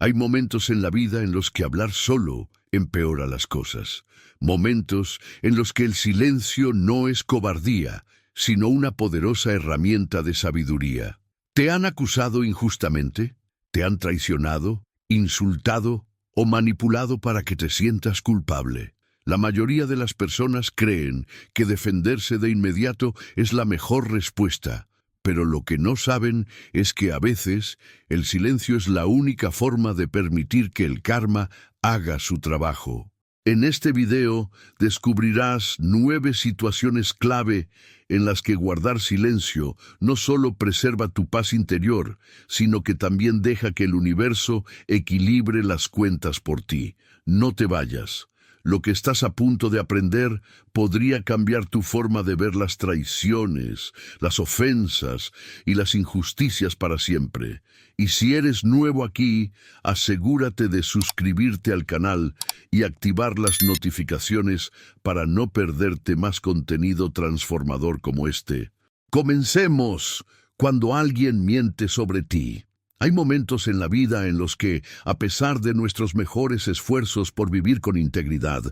Hay momentos en la vida en los que hablar solo empeora las cosas. Momentos en los que el silencio no es cobardía, sino una poderosa herramienta de sabiduría. ¿Te han acusado injustamente? ¿Te han traicionado, insultado o manipulado para que te sientas culpable? La mayoría de las personas creen que defenderse de inmediato es la mejor respuesta, pero lo que no saben es que a veces el silencio es la única forma de permitir que el karma haga su trabajo. En este video descubrirás 9 situaciones clave en las que guardar silencio no solo preserva tu paz interior, sino que también deja que el universo equilibre las cuentas por ti. No te vayas. Lo que estás a punto de aprender podría cambiar tu forma de ver las traiciones, las ofensas y las injusticias para siempre. Y si eres nuevo aquí, asegúrate de suscribirte al canal y activar las notificaciones para no perderte más contenido transformador como este. ¡Comencemos! Cuando alguien miente sobre ti. Hay momentos en la vida en los que, a pesar de nuestros mejores esfuerzos por vivir con integridad,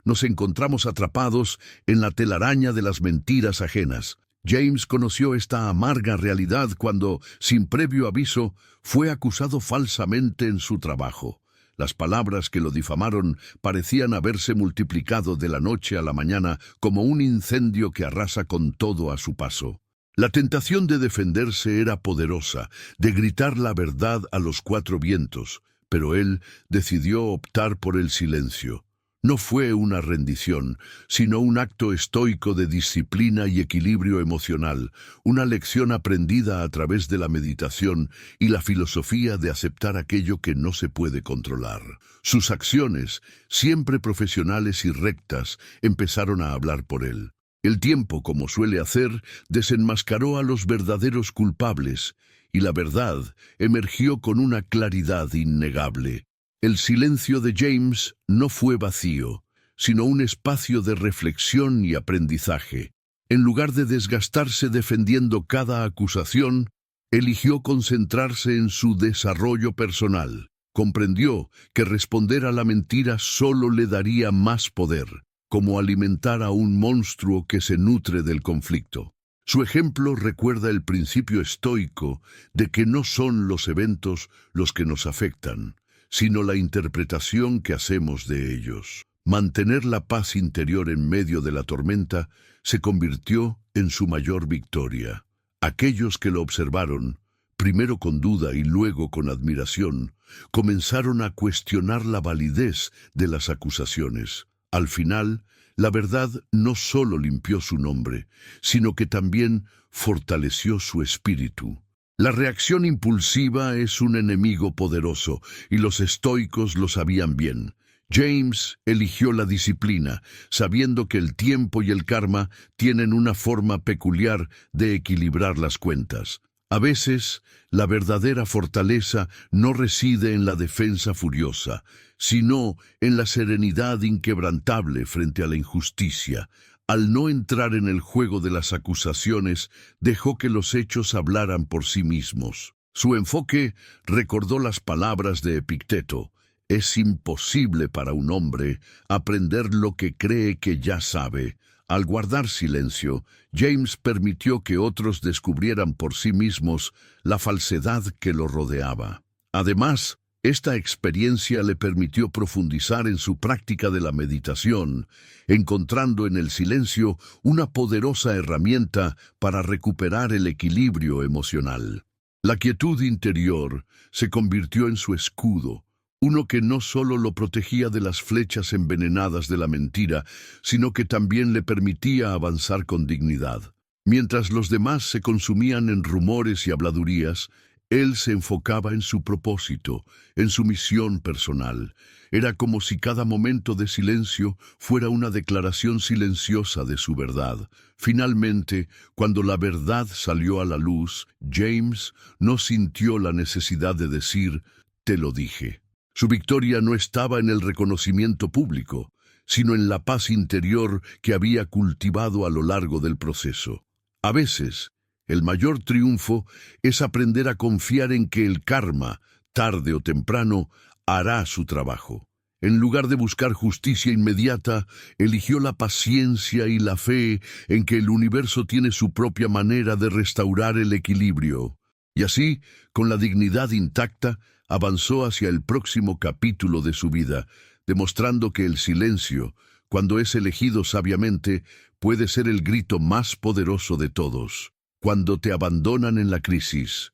nos encontramos atrapados en la telaraña de las mentiras ajenas. James conoció esta amarga realidad cuando, sin previo aviso, fue acusado falsamente en su trabajo. Las palabras que lo difamaron parecían haberse multiplicado de la noche a la mañana como un incendio que arrasa con todo a su paso. La tentación de defenderse era poderosa, de gritar la verdad a los 4 vientos, pero él decidió optar por el silencio. No fue una rendición, sino un acto estoico de disciplina y equilibrio emocional, una lección aprendida a través de la meditación y la filosofía de aceptar aquello que no se puede controlar. Sus acciones, siempre profesionales y rectas, empezaron a hablar por él. El tiempo, como suele hacer, desenmascaró a los verdaderos culpables, y la verdad emergió con una claridad innegable. El silencio de James no fue vacío, sino un espacio de reflexión y aprendizaje. En lugar de desgastarse defendiendo cada acusación, eligió concentrarse en su desarrollo personal. Comprendió que responder a la mentira solo le daría más poder, como alimentar a un monstruo que se nutre del conflicto. Su ejemplo recuerda el principio estoico de que no son los eventos los que nos afectan, sino la interpretación que hacemos de ellos. Mantener la paz interior en medio de la tormenta se convirtió en su mayor victoria. Aquellos que lo observaron, primero con duda y luego con admiración, comenzaron a cuestionar la validez de las acusaciones. Al final, la verdad no solo limpió su nombre, sino que también fortaleció su espíritu. La reacción impulsiva es un enemigo poderoso, y los estoicos lo sabían bien. James eligió la disciplina, sabiendo que el tiempo y el karma tienen una forma peculiar de equilibrar las cuentas. A veces, la verdadera fortaleza no reside en la defensa furiosa, sino en la serenidad inquebrantable frente a la injusticia. Al no entrar en el juego de las acusaciones, dejó que los hechos hablaran por sí mismos. Su enfoque recordó las palabras de Epicteto: es imposible para un hombre aprender lo que cree que ya sabe. Al guardar silencio, James permitió que otros descubrieran por sí mismos la falsedad que lo rodeaba. Además, esta experiencia le permitió profundizar en su práctica de la meditación, encontrando en el silencio una poderosa herramienta para recuperar el equilibrio emocional. La quietud interior se convirtió en su escudo, uno que no solo lo protegía de las flechas envenenadas de la mentira, sino que también le permitía avanzar con dignidad. Mientras los demás se consumían en rumores y habladurías, él se enfocaba en su propósito, en su misión personal. Era como si cada momento de silencio fuera una declaración silenciosa de su verdad. Finalmente, cuando la verdad salió a la luz, James no sintió la necesidad de decir, «Te lo dije». Su victoria no estaba en el reconocimiento público, sino en la paz interior que había cultivado a lo largo del proceso. A veces, el mayor triunfo es aprender a confiar en que el karma tarde o temprano, hará su trabajo. En lugar de buscar justicia inmediata, eligió la paciencia y la fe en que el universo tiene su propia manera de restaurar el equilibrio. Y así, con la dignidad intacta, avanzó hacia el próximo capítulo de su vida, demostrando que el silencio, cuando es elegido sabiamente, puede ser el grito más poderoso de todos. Cuando te abandonan en la crisis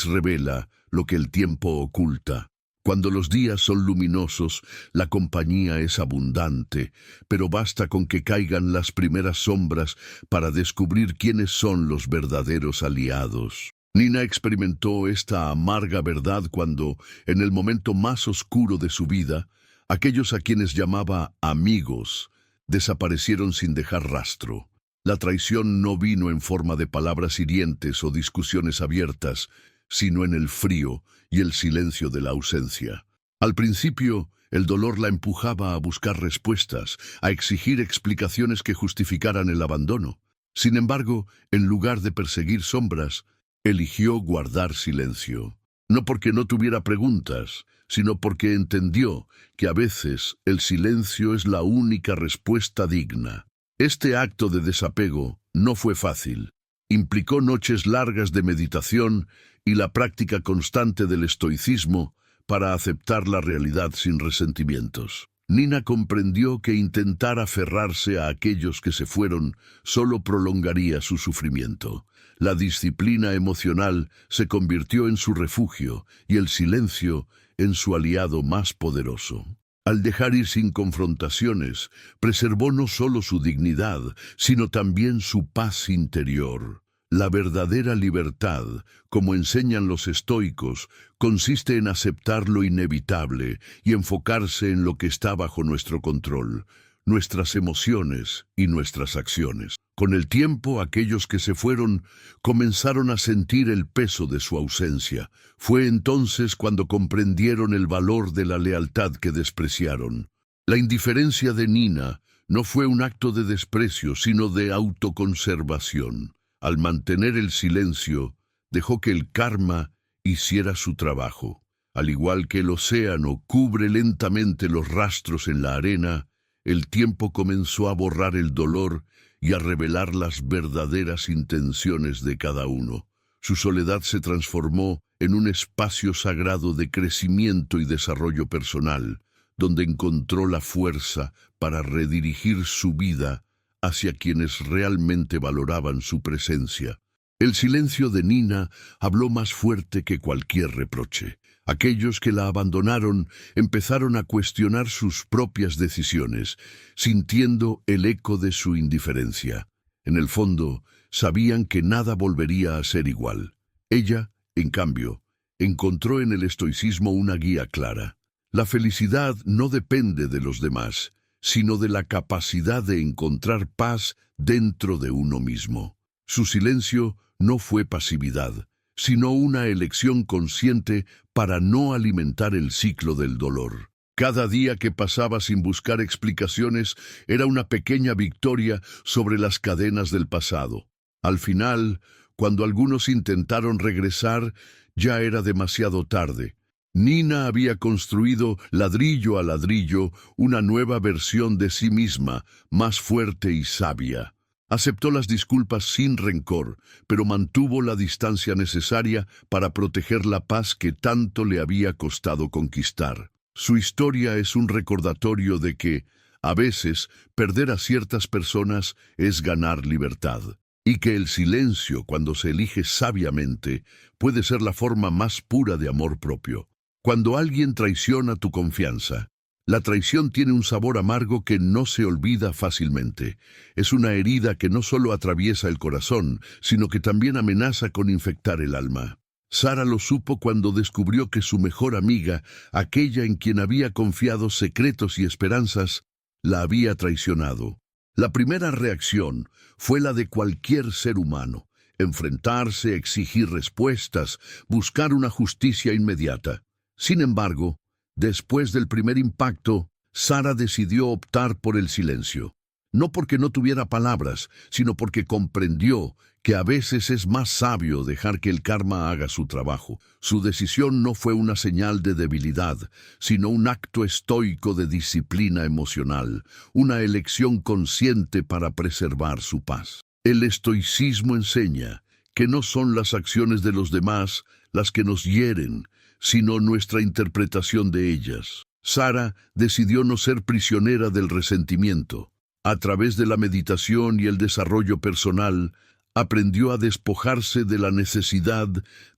revela lo que el tiempo oculta. Cuando los días son luminosos, la compañía es abundante, pero basta con que caigan las primeras sombras para descubrir quiénes son los verdaderos aliados. Nina experimentó esta amarga verdad cuando, en el momento más oscuro de su vida, aquellos a quienes llamaba amigos desaparecieron sin dejar rastro. La traición no vino en forma de palabras hirientes o discusiones abiertas, sino en el frío y el silencio de la ausencia. Al principio, el dolor la empujaba a buscar respuestas, a exigir explicaciones que justificaran el abandono. Sin embargo, en lugar de perseguir sombras, eligió guardar silencio. No porque no tuviera preguntas, sino porque entendió que a veces el silencio es la única respuesta digna. Este acto de desapego no fue fácil. Implicó noches largas de meditación y la práctica constante del estoicismo para aceptar la realidad sin resentimientos. Nina comprendió que intentar aferrarse a aquellos que se fueron solo prolongaría su sufrimiento. La disciplina emocional se convirtió en su refugio y el silencio en su aliado más poderoso. Al dejar ir sin confrontaciones, preservó no solo su dignidad, sino también su paz interior. La verdadera libertad, como enseñan los estoicos, consiste en aceptar lo inevitable y enfocarse en lo que está bajo nuestro control, nuestras emociones y nuestras acciones. Con el tiempo, aquellos que se fueron comenzaron a sentir el peso de su ausencia. Fue entonces cuando comprendieron el valor de la lealtad que despreciaron. La indiferencia de Nina no fue un acto de desprecio, sino de autoconservación. Al mantener el silencio, dejó que el karma hiciera su trabajo. Al igual que el océano cubre lentamente los rastros en la arena, el tiempo comenzó a borrar el dolor y a revelar las verdaderas intenciones de cada uno. Su soledad se transformó en un espacio sagrado de crecimiento y desarrollo personal, donde encontró la fuerza para redirigir su vida hacia quienes realmente valoraban su presencia. El silencio de Nina habló más fuerte que cualquier reproche. Aquellos que la abandonaron empezaron a cuestionar sus propias decisiones, sintiendo el eco de su indiferencia. En el fondo, sabían que nada volvería a ser igual. Ella, en cambio, encontró en el estoicismo una guía clara. La felicidad no depende de los demás, sino de la capacidad de encontrar paz dentro de uno mismo. Su silencio no fue pasividad, sino una elección consciente para no alimentar el ciclo del dolor. Cada día que pasaba sin buscar explicaciones era una pequeña victoria sobre las cadenas del pasado. Al final, cuando algunos intentaron regresar, ya era demasiado tarde. Nina había construido ladrillo a ladrillo una nueva versión de sí misma, más fuerte y sabia. Aceptó las disculpas sin rencor, pero mantuvo la distancia necesaria para proteger la paz que tanto le había costado conquistar. Su historia es un recordatorio de que, a veces, perder a ciertas personas es ganar libertad, y que el silencio, cuando se elige sabiamente, puede ser la forma más pura de amor propio. Cuando alguien traiciona tu confianza, la traición tiene un sabor amargo que no se olvida fácilmente. Es una herida que no solo atraviesa el corazón, sino que también amenaza con infectar el alma. Sara lo supo cuando descubrió que su mejor amiga, aquella en quien había confiado secretos y esperanzas, la había traicionado. La primera reacción fue la de cualquier ser humano: enfrentarse, exigir respuestas, buscar una justicia inmediata. Sin embargo, después del primer impacto, Sara decidió optar por el silencio. no porque no tuviera palabras, sino porque comprendió que a veces es más sabio dejar que el karma haga su trabajo. Su decisión no fue una señal de debilidad, sino un acto estoico de disciplina emocional, una elección consciente para preservar su paz. El estoicismo enseña que no son las acciones de los demás las que nos hieren, sino nuestra interpretación de ellas. Sara decidió no ser prisionera del resentimiento. A través de la meditación y el desarrollo personal, aprendió a despojarse de la necesidad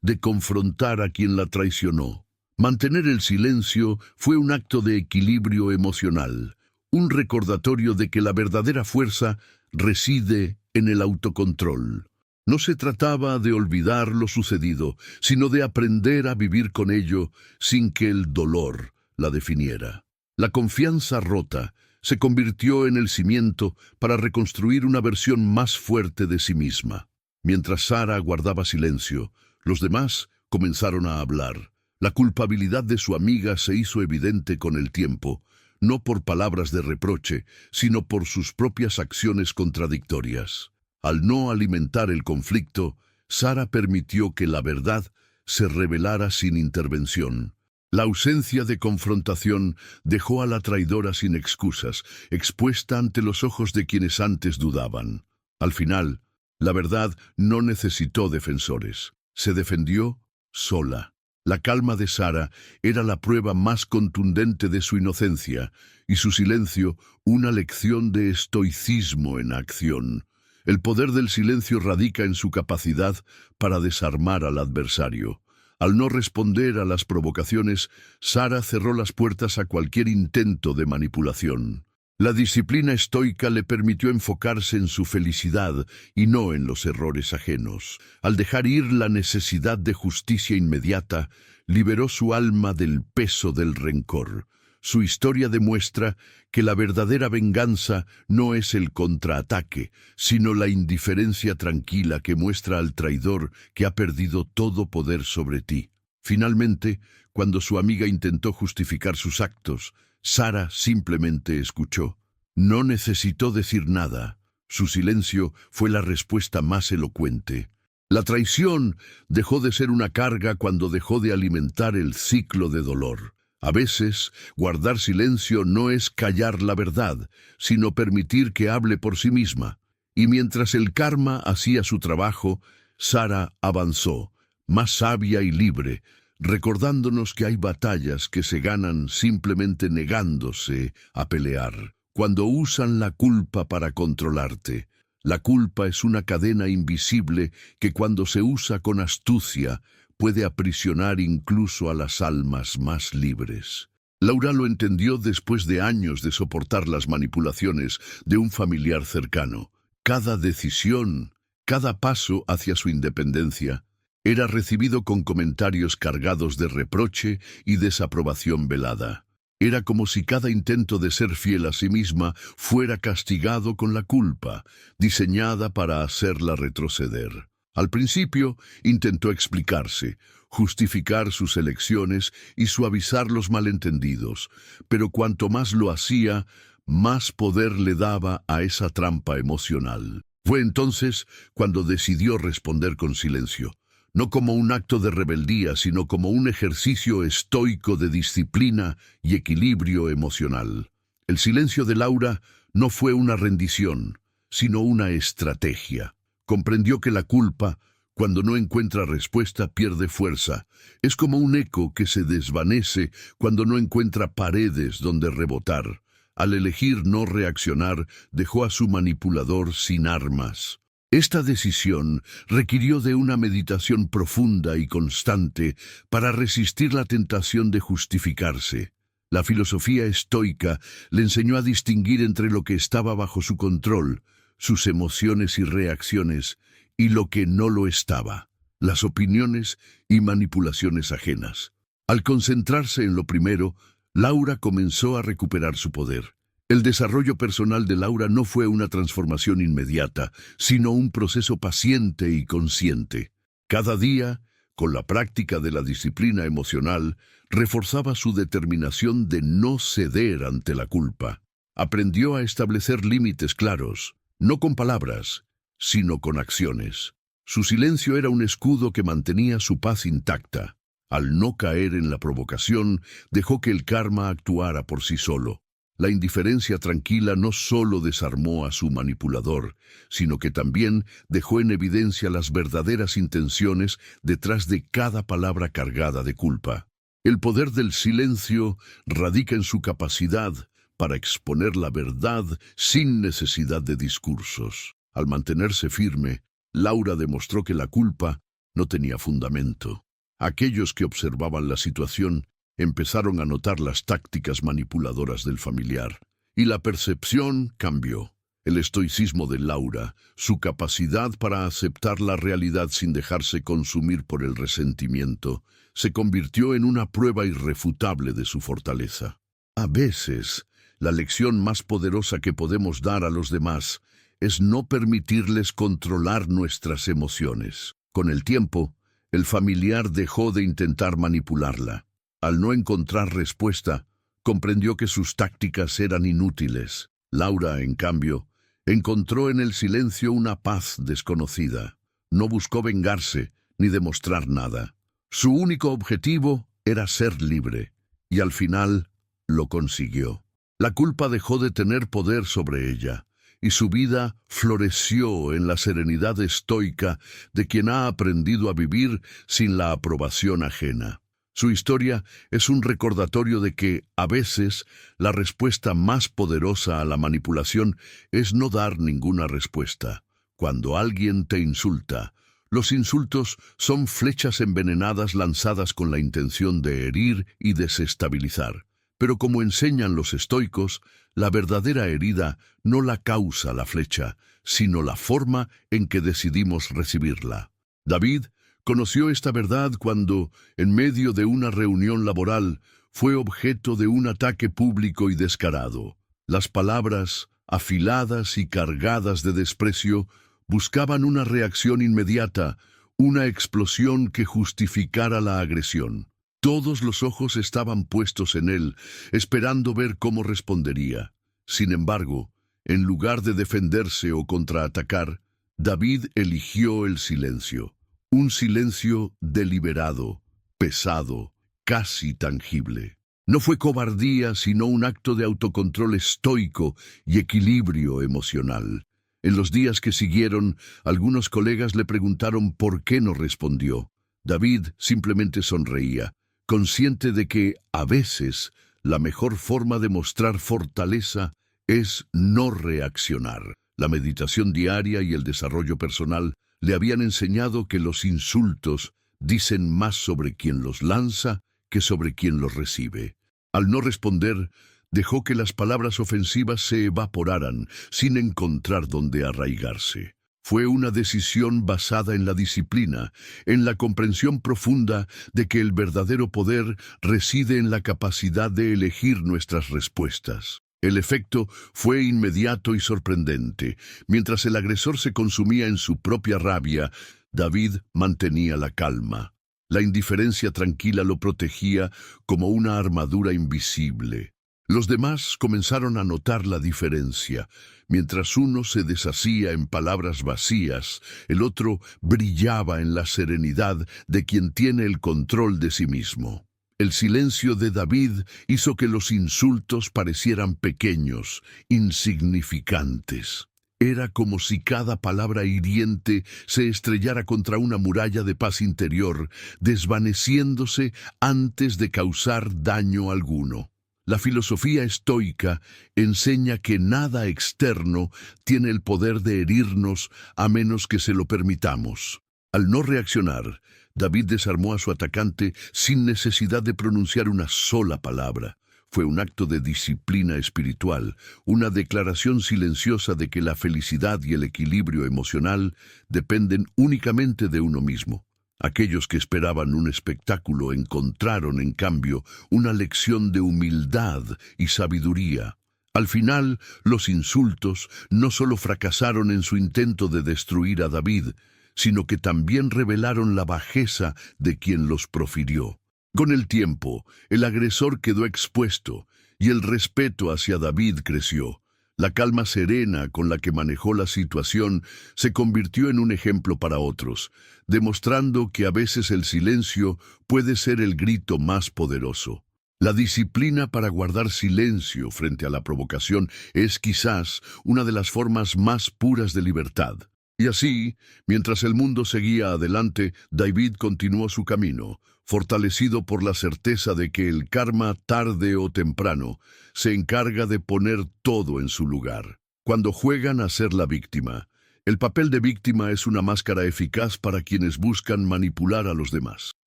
de confrontar a quien la traicionó. Mantener el silencio fue un acto de equilibrio emocional, un recordatorio de que la verdadera fuerza reside en el autocontrol. No se trataba de olvidar lo sucedido, sino de aprender a vivir con ello sin que el dolor la definiera. La confianza rota se convirtió en el cimiento para reconstruir una versión más fuerte de sí misma. Mientras Sara guardaba silencio, los demás comenzaron a hablar. La culpabilidad de su amiga se hizo evidente con el tiempo, no por palabras de reproche, sino por sus propias acciones contradictorias. Al no alimentar el conflicto, Sara permitió que la verdad se revelara sin intervención. La ausencia de confrontación dejó a la traidora sin excusas, expuesta ante los ojos de quienes antes dudaban. Al final, la verdad no necesitó defensores. Se defendió sola. La calma de Sara era la prueba más contundente de su inocencia, y su silencio una lección de estoicismo en acción. El poder del silencio radica en su capacidad para desarmar al adversario. Al no responder a las provocaciones, Sara cerró las puertas a cualquier intento de manipulación. La disciplina estoica le permitió enfocarse en su felicidad y no en los errores ajenos. Al dejar ir la necesidad de justicia inmediata, liberó su alma del peso del rencor. Su historia demuestra que la verdadera venganza no es el contraataque, sino la indiferencia tranquila que muestra al traidor que ha perdido todo poder sobre ti. Finalmente, cuando su amiga intentó justificar sus actos, Sara simplemente escuchó. No necesitó decir nada. Su silencio fue la respuesta más elocuente. La traición dejó de ser una carga cuando dejó de alimentar el ciclo de dolor. A veces, guardar silencio no es callar la verdad, sino permitir que hable por sí misma. Y mientras el karma hacía su trabajo, Sara avanzó, más sabia y libre, recordándonos que hay batallas que se ganan simplemente negándose a pelear. Cuando usan la culpa para controlarte, la culpa es una cadena invisible que cuando se usa con astucia, puede aprisionar incluso a las almas más libres. Laura lo entendió después de años de soportar las manipulaciones de un familiar cercano. Cada decisión, cada paso hacia su independencia, era recibido con comentarios cargados de reproche y desaprobación velada. Era como si cada intento de ser fiel a sí misma fuera castigado con la culpa, diseñada para hacerla retroceder. Al principio intentó explicarse, justificar sus elecciones y suavizar los malentendidos, pero cuanto más lo hacía, más poder le daba a esa trampa emocional. Fue entonces cuando decidió responder con silencio, no como un acto de rebeldía, sino como un ejercicio estoico de disciplina y equilibrio emocional. El silencio de Laura no fue una rendición, sino una estrategia. Comprendió que la culpa, cuando no encuentra respuesta, pierde fuerza. Es como un eco que se desvanece cuando no encuentra paredes donde rebotar. Al elegir no reaccionar, dejó a su manipulador sin armas. Esta decisión requirió de una meditación profunda y constante para resistir la tentación de justificarse. La filosofía estoica le enseñó a distinguir entre lo que estaba bajo su control, sus emociones y reacciones, y lo que no lo estaba, las opiniones y manipulaciones ajenas. Al concentrarse en lo primero, Laura comenzó a recuperar su poder. El desarrollo personal de Laura no fue una transformación inmediata, sino un proceso paciente y consciente. Cada día, con la práctica de la disciplina emocional, reforzaba su determinación de no ceder ante la culpa. Aprendió a establecer límites claros, no con palabras, sino con acciones. Su silencio era un escudo que mantenía su paz intacta. Al no caer en la provocación, dejó que el karma actuara por sí solo. La indiferencia tranquila no solo desarmó a su manipulador, sino que también dejó en evidencia las verdaderas intenciones detrás de cada palabra cargada de culpa. El poder del silencio radica en su capacidad para exponer la verdad sin necesidad de discursos. Al mantenerse firme, Laura demostró que la culpa no tenía fundamento. Aquellos que observaban la situación empezaron a notar las tácticas manipuladoras del familiar, y la percepción cambió. El estoicismo de Laura, su capacidad para aceptar la realidad sin dejarse consumir por el resentimiento, se convirtió en una prueba irrefutable de su fortaleza. A veces, la lección más poderosa que podemos dar a los demás es no permitirles controlar nuestras emociones. Con el tiempo, el familiar dejó de intentar manipularla. Al no encontrar respuesta, comprendió que sus tácticas eran inútiles. Laura, en cambio, encontró en el silencio una paz desconocida. No buscó vengarse ni demostrar nada. Su único objetivo era ser libre, y al final lo consiguió. La culpa dejó de tener poder sobre ella, y su vida floreció en la serenidad estoica de quien ha aprendido a vivir sin la aprobación ajena. Su historia es un recordatorio de que, a veces, la respuesta más poderosa a la manipulación es no dar ninguna respuesta. Cuando alguien te insulta, los insultos son flechas envenenadas lanzadas con la intención de herir y desestabilizar. Pero como enseñan los estoicos, la verdadera herida no la causa la flecha, sino la forma en que decidimos recibirla. David conoció esta verdad cuando, en medio de una reunión laboral, fue objeto de un ataque público y descarado. Las palabras, afiladas y cargadas de desprecio, buscaban una reacción inmediata, una explosión que justificara la agresión. Todos los ojos estaban puestos en él, esperando ver cómo respondería. Sin embargo, en lugar de defenderse o contraatacar, David eligió el silencio. Un silencio deliberado, pesado, casi tangible. No fue cobardía, sino un acto de autocontrol estoico y equilibrio emocional. En los días que siguieron, algunos colegas le preguntaron por qué no respondió. David simplemente sonreía, consciente de que, a veces, la mejor forma de mostrar fortaleza es no reaccionar. La meditación diaria y el desarrollo personal le habían enseñado que los insultos dicen más sobre quien los lanza que sobre quien los recibe. Al no responder, dejó que las palabras ofensivas se evaporaran sin encontrar dónde arraigarse. Fue una decisión basada en la disciplina, en la comprensión profunda de que el verdadero poder reside en la capacidad de elegir nuestras respuestas. El efecto fue inmediato y sorprendente. Mientras el agresor se consumía en su propia rabia, David mantenía la calma. La indiferencia tranquila lo protegía como una armadura invisible. Los demás comenzaron a notar la diferencia. Mientras uno se deshacía en palabras vacías, el otro brillaba en la serenidad de quien tiene el control de sí mismo. El silencio de David hizo que los insultos parecieran pequeños, insignificantes. Era como si cada palabra hiriente se estrellara contra una muralla de paz interior, desvaneciéndose antes de causar daño alguno. La filosofía estoica enseña que nada externo tiene el poder de herirnos a menos que se lo permitamos. Al no reaccionar, David desarmó a su atacante sin necesidad de pronunciar una sola palabra. Fue un acto de disciplina espiritual, una declaración silenciosa de que la felicidad y el equilibrio emocional dependen únicamente de uno mismo. Aquellos que esperaban un espectáculo encontraron, en cambio, una lección de humildad y sabiduría. Al final, los insultos no solo fracasaron en su intento de destruir a David, sino que también revelaron la bajeza de quien los profirió. Con el tiempo, el agresor quedó expuesto, y el respeto hacia David creció. La calma serena con la que manejó la situación se convirtió en un ejemplo para otros, demostrando que a veces el silencio puede ser el grito más poderoso. La disciplina para guardar silencio frente a la provocación es quizás una de las formas más puras de libertad. Y así, mientras el mundo seguía adelante, David continuó su camino, fortalecido por la certeza de que el karma, tarde o temprano, se encarga de poner todo en su lugar. Cuando juegan a ser la víctima, el papel de víctima es una máscara eficaz para quienes buscan manipular a los demás.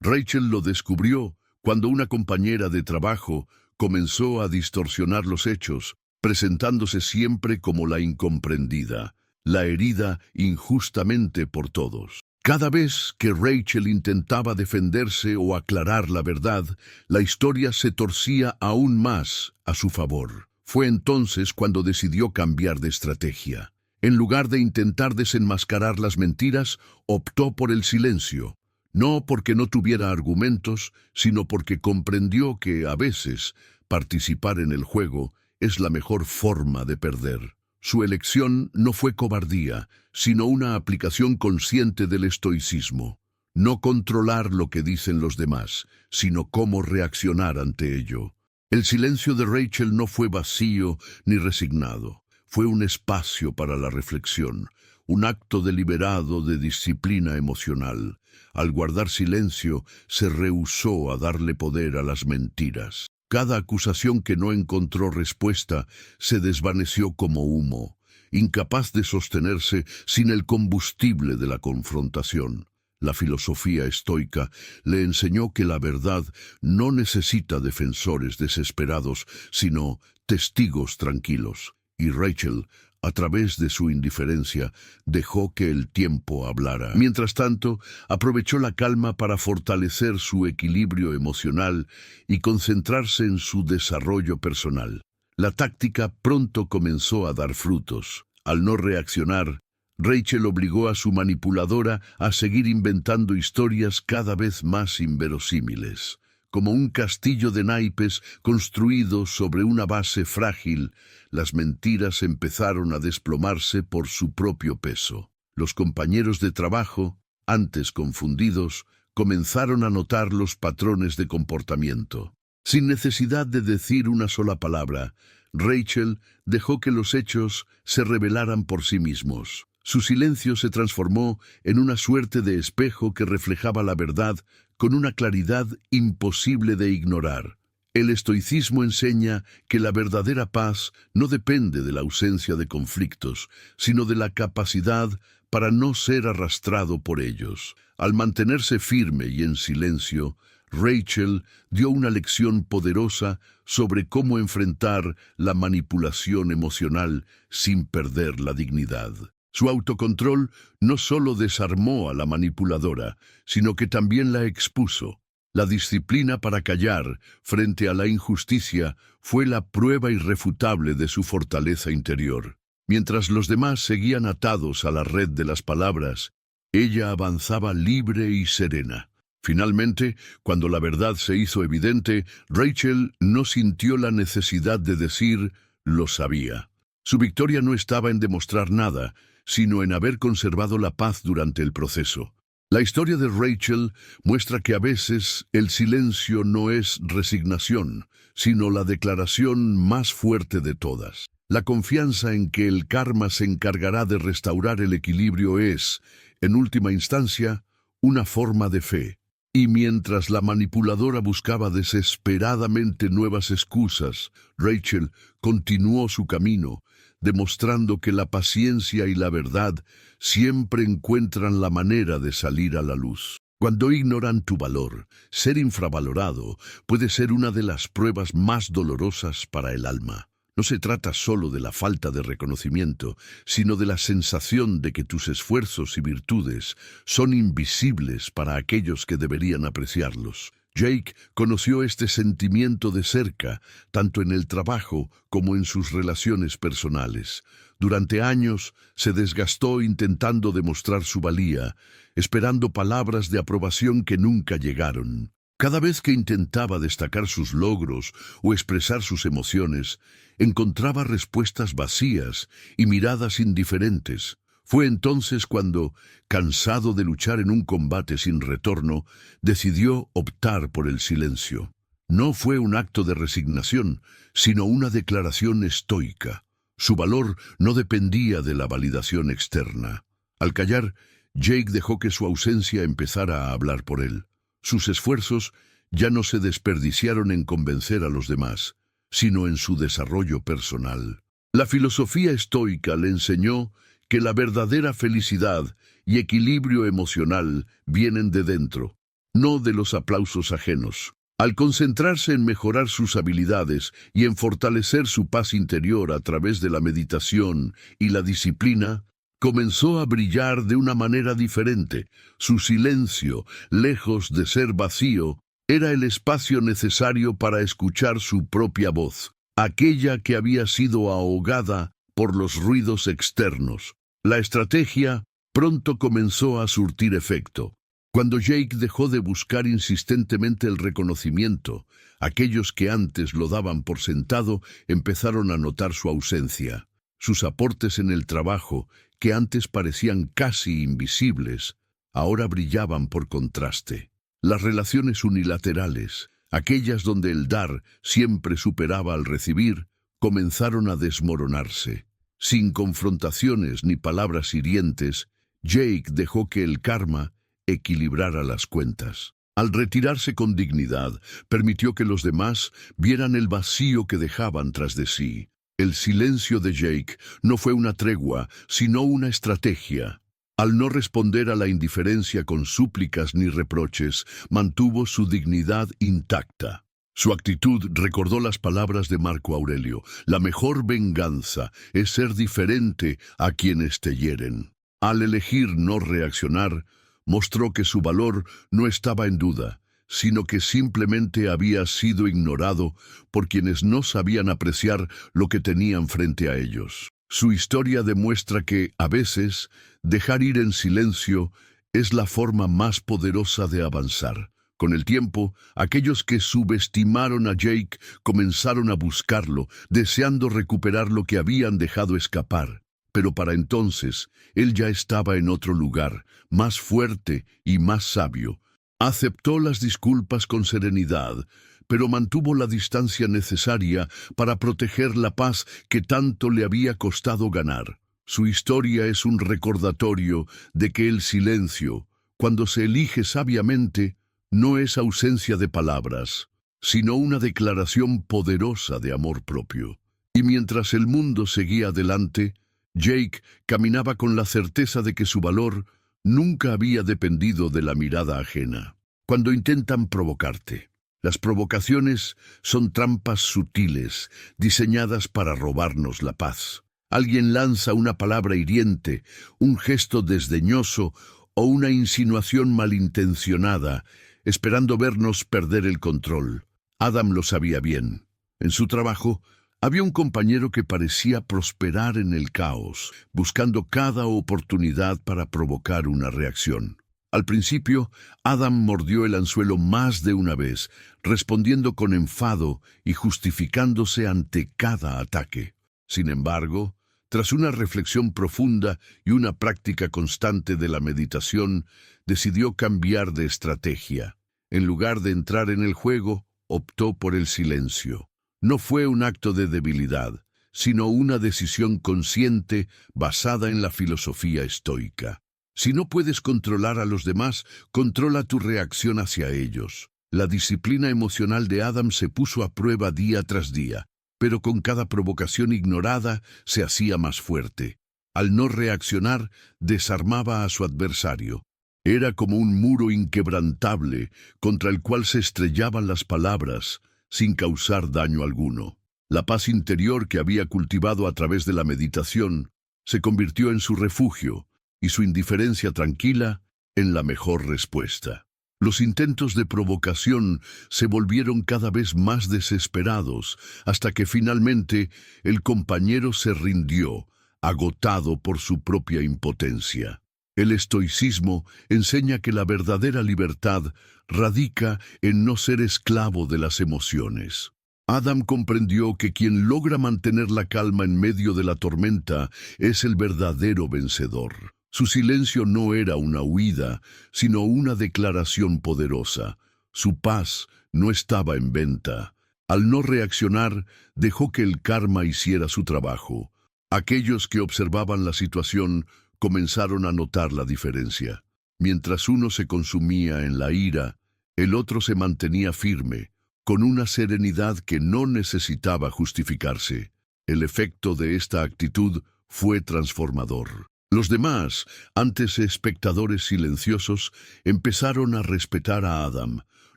Rachel lo descubrió cuando una compañera de trabajo comenzó a distorsionar los hechos, presentándose siempre como la incomprendida, la herida injustamente por todos. Cada vez que Rachel intentaba defenderse o aclarar la verdad, la historia se torcía aún más a su favor. Fue entonces cuando decidió cambiar de estrategia. En lugar de intentar desenmascarar las mentiras, optó por el silencio. No porque no tuviera argumentos, sino porque comprendió que, a veces, participar en el juego es la mejor forma de perder. Su elección no fue cobardía, sino una aplicación consciente del estoicismo. No controlar lo que dicen los demás, sino cómo reaccionar ante ello. El silencio de Rachel no fue vacío ni resignado. Fue un espacio para la reflexión, un acto deliberado de disciplina emocional. Al guardar silencio, se rehusó a darle poder a las mentiras. Cada acusación que no encontró respuesta se desvaneció como humo, incapaz de sostenerse sin el combustible de la confrontación. La filosofía estoica le enseñó que la verdad no necesita defensores desesperados, sino testigos tranquilos. Y Rachel, a través de su indiferencia, dejó que el tiempo hablara. Mientras tanto, aprovechó la calma para fortalecer su equilibrio emocional y concentrarse en su desarrollo personal. La táctica pronto comenzó a dar frutos. Al no reaccionar, Rachel obligó a su manipuladora a seguir inventando historias cada vez más inverosímiles. Como un castillo de naipes construido sobre una base frágil, las mentiras empezaron a desplomarse por su propio peso. Los compañeros de trabajo, antes confundidos, comenzaron a notar los patrones de comportamiento. Sin necesidad de decir una sola palabra, Rachel dejó que los hechos se revelaran por sí mismos. Su silencio se transformó en una suerte de espejo que reflejaba la verdad con una claridad imposible de ignorar. El estoicismo enseña que la verdadera paz no depende de la ausencia de conflictos, sino de la capacidad para no ser arrastrado por ellos. Al mantenerse firme y en silencio, Rachel dio una lección poderosa sobre cómo enfrentar la manipulación emocional sin perder la dignidad. Su autocontrol no solo desarmó a la manipuladora, sino que también la expuso. La disciplina para callar frente a la injusticia fue la prueba irrefutable de su fortaleza interior. Mientras los demás seguían atados a la red de las palabras, ella avanzaba libre y serena. Finalmente, cuando la verdad se hizo evidente, Rachel no sintió la necesidad de decir «lo sabía». Su victoria no estaba en demostrar nada, sino en haber conservado la paz durante el proceso. La historia de Rachel muestra que a veces el silencio no es resignación, sino la declaración más fuerte de todas. La confianza en que el karma se encargará de restaurar el equilibrio es, en última instancia, una forma de fe. Y mientras la manipuladora buscaba desesperadamente nuevas excusas, Rachel continuó su camino, demostrando que la paciencia y la verdad siempre encuentran la manera de salir a la luz. Cuando ignoran tu valor, ser infravalorado puede ser una de las pruebas más dolorosas para el alma. No se trata solo de la falta de reconocimiento, sino de la sensación de que tus esfuerzos y virtudes son invisibles para aquellos que deberían apreciarlos. Jake conoció este sentimiento de cerca, tanto en el trabajo como en sus relaciones personales. Durante años se desgastó intentando demostrar su valía, esperando palabras de aprobación que nunca llegaron. Cada vez que intentaba destacar sus logros o expresar sus emociones, encontraba respuestas vacías y miradas indiferentes. Fue entonces cuando, cansado de luchar en un combate sin retorno, decidió optar por el silencio. No fue un acto de resignación, sino una declaración estoica. Su valor no dependía de la validación externa. Al callar, Jake dejó que su ausencia empezara a hablar por él. Sus esfuerzos ya no se desperdiciaron en convencer a los demás, sino en su desarrollo personal. La filosofía estoica le enseñó que la verdadera felicidad y equilibrio emocional vienen de dentro, no de los aplausos ajenos. Al concentrarse en mejorar sus habilidades y en fortalecer su paz interior a través de la meditación y la disciplina, comenzó a brillar de una manera diferente. Su silencio, lejos de ser vacío, era el espacio necesario para escuchar su propia voz, aquella que había sido ahogada por los ruidos externos. La estrategia pronto comenzó a surtir efecto. Cuando Jake dejó de buscar insistentemente el reconocimiento, aquellos que antes lo daban por sentado empezaron a notar su ausencia. Sus aportes en el trabajo, que antes parecían casi invisibles, ahora brillaban por contraste. Las relaciones unilaterales, aquellas donde el dar siempre superaba al recibir, comenzaron a desmoronarse. Sin confrontaciones ni palabras hirientes, Jake dejó que el karma equilibrara las cuentas. Al retirarse con dignidad, permitió que los demás vieran el vacío que dejaban tras de sí. El silencio de Jake no fue una tregua, sino una estrategia. Al no responder a la indiferencia con súplicas ni reproches, mantuvo su dignidad intacta. Su actitud recordó las palabras de Marco Aurelio: la mejor venganza es ser diferente a quienes te hieren. Al elegir no reaccionar, mostró que su valor no estaba en duda, sino que simplemente había sido ignorado por quienes no sabían apreciar lo que tenían frente a ellos. Su historia demuestra que, a veces, dejar ir en silencio es la forma más poderosa de avanzar. Con el tiempo, aquellos que subestimaron a Jake comenzaron a buscarlo, deseando recuperar lo que habían dejado escapar. Pero para entonces, él ya estaba en otro lugar, más fuerte y más sabio. Aceptó las disculpas con serenidad, pero mantuvo la distancia necesaria para proteger la paz que tanto le había costado ganar. Su historia es un recordatorio de que el silencio, cuando se elige sabiamente, no es ausencia de palabras, sino una declaración poderosa de amor propio. Y mientras el mundo seguía adelante, Jake caminaba con la certeza de que su valor nunca había dependido de la mirada ajena. Cuando intentan provocarte, las provocaciones son trampas sutiles, diseñadas para robarnos la paz. Alguien lanza una palabra hiriente, un gesto desdeñoso o una insinuación malintencionada, esperando vernos perder el control. Adam lo sabía bien. En su trabajo, había un compañero que parecía prosperar en el caos, buscando cada oportunidad para provocar una reacción. Al principio, Adam mordió el anzuelo más de una vez, respondiendo con enfado y justificándose ante cada ataque. Sin embargo, tras una reflexión profunda y una práctica constante de la meditación, decidió cambiar de estrategia. En lugar de entrar en el juego, optó por el silencio. No fue un acto de debilidad, sino una decisión consciente basada en la filosofía estoica. Si no puedes controlar a los demás, controla tu reacción hacia ellos. La disciplina emocional de Adam se puso a prueba día tras día, pero con cada provocación ignorada se hacía más fuerte. Al no reaccionar, desarmaba a su adversario. Era como un muro inquebrantable contra el cual se estrellaban las palabras, sin causar daño alguno. La paz interior que había cultivado a través de la meditación se convirtió en su refugio y su indiferencia tranquila en la mejor respuesta. Los intentos de provocación se volvieron cada vez más desesperados hasta que finalmente el compañero se rindió, agotado por su propia impotencia. El estoicismo enseña que la verdadera libertad radica en no ser esclavo de las emociones. Adam comprendió que quien logra mantener la calma en medio de la tormenta es el verdadero vencedor. Su silencio no era una huida, sino una declaración poderosa. Su paz no estaba en venta. Al no reaccionar, dejó que el karma hiciera su trabajo. Aquellos que observaban la situación comenzaron a notar la diferencia. Mientras uno se consumía en la ira, el otro se mantenía firme, con una serenidad que no necesitaba justificarse. El efecto de esta actitud fue transformador. Los demás, antes espectadores silenciosos, empezaron a respetar a Adam,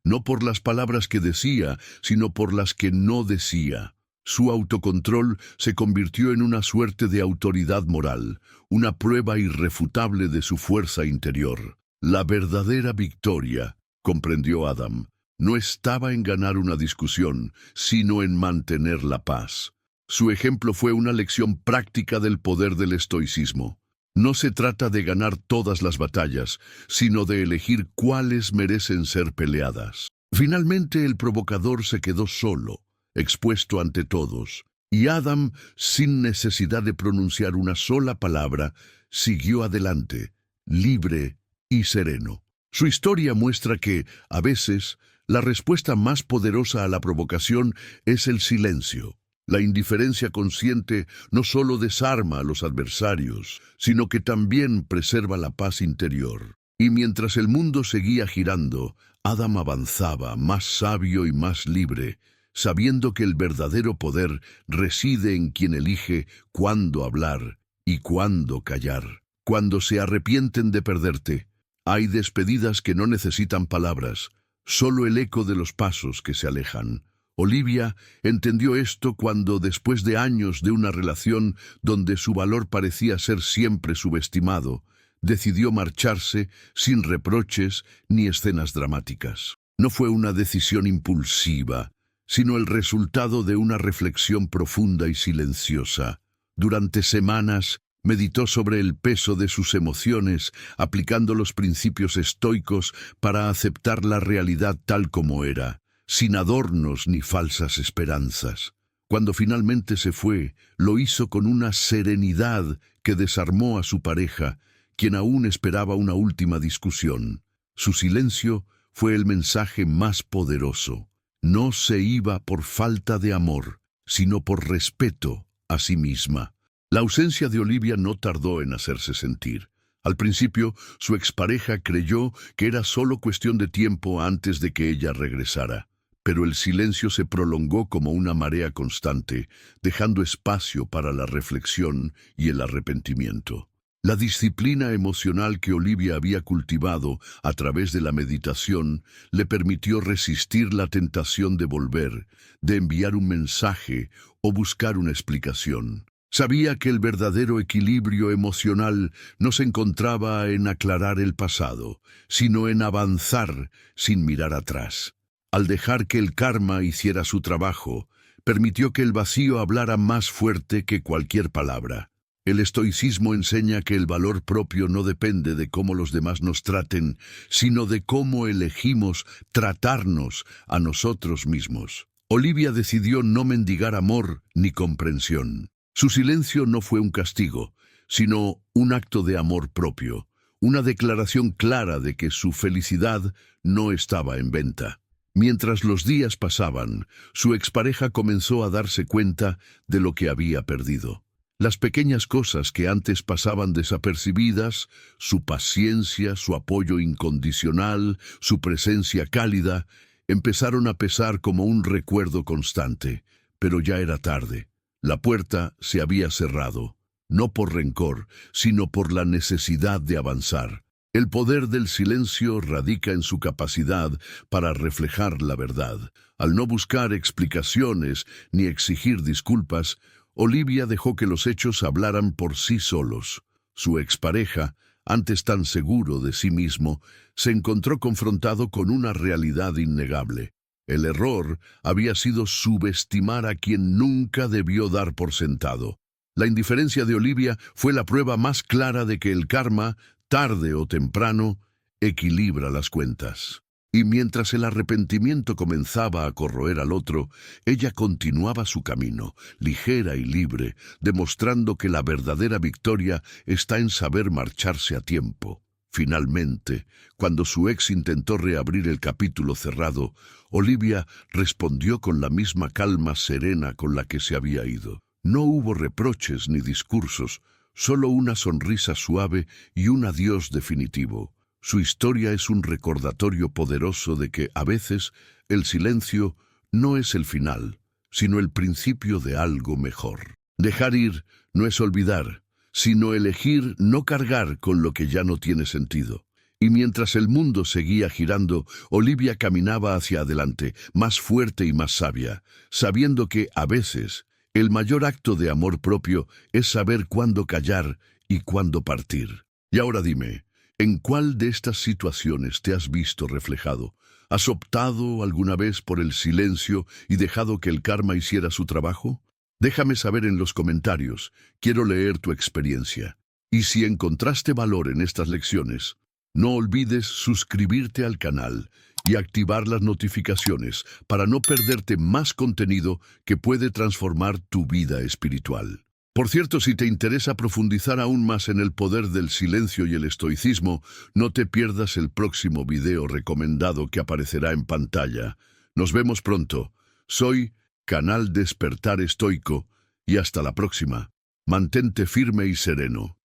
no por las palabras que decía, sino por las que no decía. Su autocontrol se convirtió en una suerte de autoridad moral, una prueba irrefutable de su fuerza interior. La verdadera victoria, comprendió Adam, no estaba en ganar una discusión, sino en mantener la paz. Su ejemplo fue una lección práctica del poder del estoicismo. No se trata de ganar todas las batallas, sino de elegir cuáles merecen ser peleadas. Finalmente el provocador se quedó solo, expuesto ante todos, y Adam, sin necesidad de pronunciar una sola palabra, siguió adelante, libre y sereno. Su historia muestra que, a veces, la respuesta más poderosa a la provocación es el silencio. La indiferencia consciente no solo desarma a los adversarios, sino que también preserva la paz interior. Y mientras el mundo seguía girando, Adam avanzaba, más sabio y más libre, sabiendo que el verdadero poder reside en quien elige cuándo hablar y cuándo callar. Cuando se arrepienten de perderte, hay despedidas que no necesitan palabras, solo el eco de los pasos que se alejan. Olivia entendió esto cuando, después de años de una relación donde su valor parecía ser siempre subestimado, decidió marcharse sin reproches ni escenas dramáticas. No fue una decisión impulsiva, sino el resultado de una reflexión profunda y silenciosa. Durante semanas meditó sobre el peso de sus emociones, aplicando los principios estoicos para aceptar la realidad tal como era, sin adornos ni falsas esperanzas. Cuando finalmente se fue, lo hizo con una serenidad que desarmó a su pareja, quien aún esperaba una última discusión. Su silencio fue el mensaje más poderoso. No se iba por falta de amor, sino por respeto a sí misma. La ausencia de Olivia no tardó en hacerse sentir. Al principio, su expareja creyó que era solo cuestión de tiempo antes de que ella regresara. Pero el silencio se prolongó como una marea constante, dejando espacio para la reflexión y el arrepentimiento. La disciplina emocional que Olivia había cultivado a través de la meditación le permitió resistir la tentación de volver, de enviar un mensaje o buscar una explicación. Sabía que el verdadero equilibrio emocional no se encontraba en aclarar el pasado, sino en avanzar sin mirar atrás. Al dejar que el karma hiciera su trabajo, permitió que el vacío hablara más fuerte que cualquier palabra. El estoicismo enseña que el valor propio no depende de cómo los demás nos traten, sino de cómo elegimos tratarnos a nosotros mismos. Olivia decidió no mendigar amor ni comprensión. Su silencio no fue un castigo, sino un acto de amor propio, una declaración clara de que su felicidad no estaba en venta. Mientras los días pasaban, su expareja comenzó a darse cuenta de lo que había perdido. Las pequeñas cosas que antes pasaban desapercibidas, su paciencia, su apoyo incondicional, su presencia cálida, empezaron a pesar como un recuerdo constante, pero ya era tarde. La puerta se había cerrado, no por rencor, sino por la necesidad de avanzar. El poder del silencio radica en su capacidad para reflejar la verdad. Al no buscar explicaciones ni exigir disculpas, Olivia dejó que los hechos hablaran por sí solos. Su expareja, antes tan seguro de sí mismo, se encontró confrontado con una realidad innegable. El error había sido subestimar a quien nunca debió dar por sentado. La indiferencia de Olivia fue la prueba más clara de que el karma tarde o temprano, equilibra las cuentas. Y mientras el arrepentimiento comenzaba a corroer al otro, ella continuaba su camino, ligera y libre, demostrando que la verdadera victoria está en saber marcharse a tiempo. Finalmente, cuando su ex intentó reabrir el capítulo cerrado, Olivia respondió con la misma calma serena con la que se había ido. No hubo reproches ni discursos, solo una sonrisa suave y un adiós definitivo. Su historia es un recordatorio poderoso de que, a veces, el silencio no es el final, sino el principio de algo mejor. Dejar ir no es olvidar, sino elegir no cargar con lo que ya no tiene sentido. Y mientras el mundo seguía girando, Olivia caminaba hacia adelante, más fuerte y más sabia, sabiendo que, a veces, el mayor acto de amor propio es saber cuándo callar y cuándo partir. Y ahora dime, ¿en cuál de estas situaciones te has visto reflejado? ¿Has optado alguna vez por el silencio y dejado que el karma hiciera su trabajo? Déjame saber en los comentarios, quiero leer tu experiencia. Y si encontraste valor en estas lecciones, no olvides suscribirte al canal y activar las notificaciones para no perderte más contenido que puede transformar tu vida espiritual. Por cierto, si te interesa profundizar aún más en el poder del silencio y el estoicismo, no te pierdas el próximo video recomendado que aparecerá en pantalla. Nos vemos pronto. Soy Canal Despertar Estoico y hasta la próxima. Mantente firme y sereno.